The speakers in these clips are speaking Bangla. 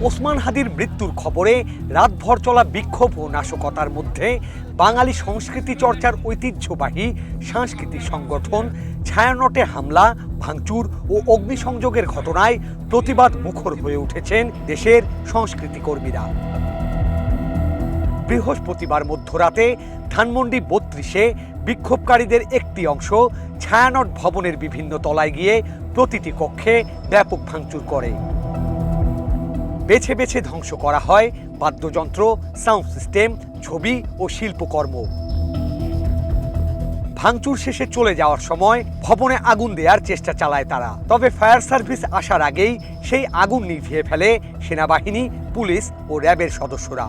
ওসমান হাদির মৃত্যুর খবরে রাতভর চলা বিক্ষোভ ও নাশকতার মধ্যে বাঙালি সংস্কৃতি চর্চার ঐতিহ্যবাহী সাংস্কৃতিক সংগঠন ছায়ানটে হামলা, ভাঙচুর ও অগ্নিসংযোগের ঘটনায় প্রতিবাদ মুখর হয়ে উঠেছেন দেশের সংস্কৃতি কর্মীরা। বৃহস্পতিবার মধ্যরাতে ধানমন্ডি ৩২-এ বিক্ষোভকারীদের একটি অংশ ছায়ানট ভবনের বিভিন্ন তলায় গিয়ে প্রতিটি কক্ষে ব্যাপক ভাঙচুর করে। বেছে বেছে ধ্বংস করা হয় বাদ্যযন্ত্র, সাউন্ড সিস্টেম, ছবি ও শিল্পকর্ম। ভাঙচুর শেষে চলে যাওয়ার সময় ভবনে আগুন দেওয়ার চেষ্টা চালায় তারা। তবে ফায়ার সার্ভিস আসার আগেই সেই আগুন নিভিয়ে ফেলে সেনাবাহিনী, পুলিশ ও র্যাবের সদস্যরা।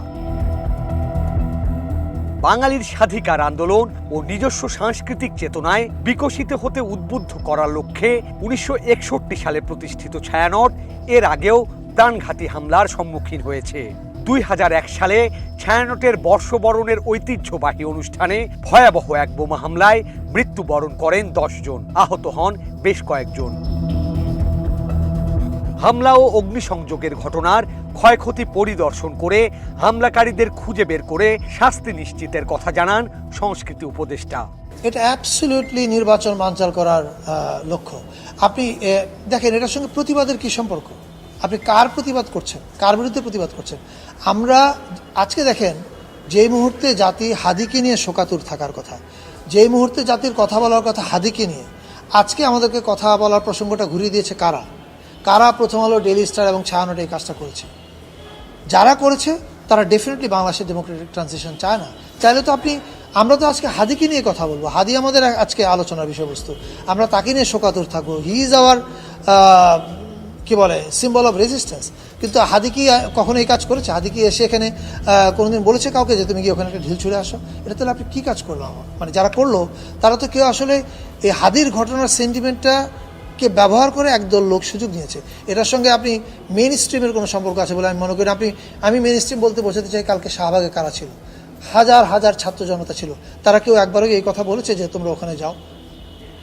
বাঙালির স্বাধিকার আন্দোলন ও নিজস্ব সাংস্কৃতিক চেতনায় বিকশিত হতে উদ্বুদ্ধ করার লক্ষ্যে ১৯৬১ সালে প্রতিষ্ঠিত ছায়ানট এর আগেও প্রাণঘাতী হামলার সম্মুখীন হয়েছে। ২০০১ সালে ছায়ানটের বর্ষবরণের ঐতিহ্যবাহী অনুষ্ঠানে ভয়াবহ এক বোমা হামলায় মৃত্যুবরণ করেন ১০ জন, আহত হন বেশ কয়েকজন। হামলা ও অগ্নিসংযোগের ঘটনার ক্ষয়ক্ষতি পরিদর্শন করে হামলাকারীদের খুঁজে বের করে শাস্তি নিশ্চিতের কথা জানান সংস্কৃতি উপদেষ্টা। এটা অ্যাবসলিউটলি নির্বাচন বানচাল করার লক্ষ্য। আপনি দেখেন এটার সঙ্গে প্রতিবাদের কি সম্পর্ক? আপনি কার প্রতিবাদ করছেন, কার বিরুদ্ধে প্রতিবাদ করছেন? আমরা আজকে দেখেন, যেই মুহূর্তে জাতি হাদিকে নিয়ে শোকাতুর থাকার কথা, যেই মুহূর্তে জাতির কথা বলার কথা হাদিকে নিয়ে, আজকে আমাদেরকে কথা বলার প্রসঙ্গটা ঘুরিয়ে দিয়েছে কারা? কারা প্রথম আলো, ডেইলি স্টার এবং ছায়ানট এই কাজটা করেছে? যারা করেছে তারা ডেফিনেটলি বাংলাদেশের ডেমোক্রেটিক ট্রানজিশন চায় না। চাইলে তো আমরা তো আজকে হাদিকে নিয়ে কথা বলবো, হাদি আমাদের আজকে আলোচনার বিষয়বস্তু, আমরা তাকে নিয়ে শোকাতুর থাকবো। হি ইজ আওয়ার কি বলে সিম্বল অফ রেজিস্ট্যান্স। কিন্তু হাদি কি কখনো এই কাজ করেছে? হাদি কি এসে এখানে কোনোদিন বলেছে কাউকে যে তুমি গিয়ে ওখানে একটা ঢিল ছুঁড়ে আসো? এটা তাহলে আপনি কী কাজ করলো? মানে যারা করলো তারা তো কেউ আসলে এই হাদির ঘটনার সেন্টিমেন্টটাকে ব্যবহার করে একদল লোক সুযোগ নিয়েছে। এটার সঙ্গে আপনি মেইন স্ট্রিমের কোনো সম্পর্ক আছে বলে আমি মনে করি। আমি মেইন স্ট্রিম বলতে বোঝাতে চাই, কালকে শাহবাগে কারা ছিল? হাজার হাজার ছাত্র জনতা ছিল। তারা কেউ একবারও এই কথা বলেছে যে তোমরা ওখানে যাও?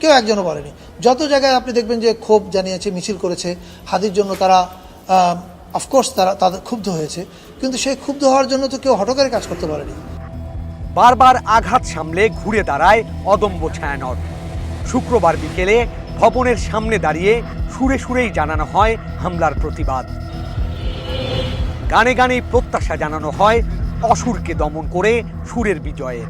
কেউ একজনও বলেনি। যত জায়গায় আপনি দেখবেন যে ক্ষোভ জানিয়েছে, মিছিল করেছে হাদির জন্য, তারা অফকোর্স তাদের ক্ষুব্ধ হয়েছে, কিন্তু সেই ক্ষুব্ধ হওয়ার জন্য তো কেউ হঠকারী কাজ করতে পারেনি। বারবার আঘাত সামলে ঘুরে দাঁড়ায় অদম্য ছায়ানট। শুক্রবার বিকেলে ভবনের সামনে দাঁড়িয়ে সুরে সুরেই জানানো হয় হামলার প্রতিবাদ। গানে গানেই প্রত্যাশা জানানো হয় অসুরকে দমন করে সুরের বিজয়ের।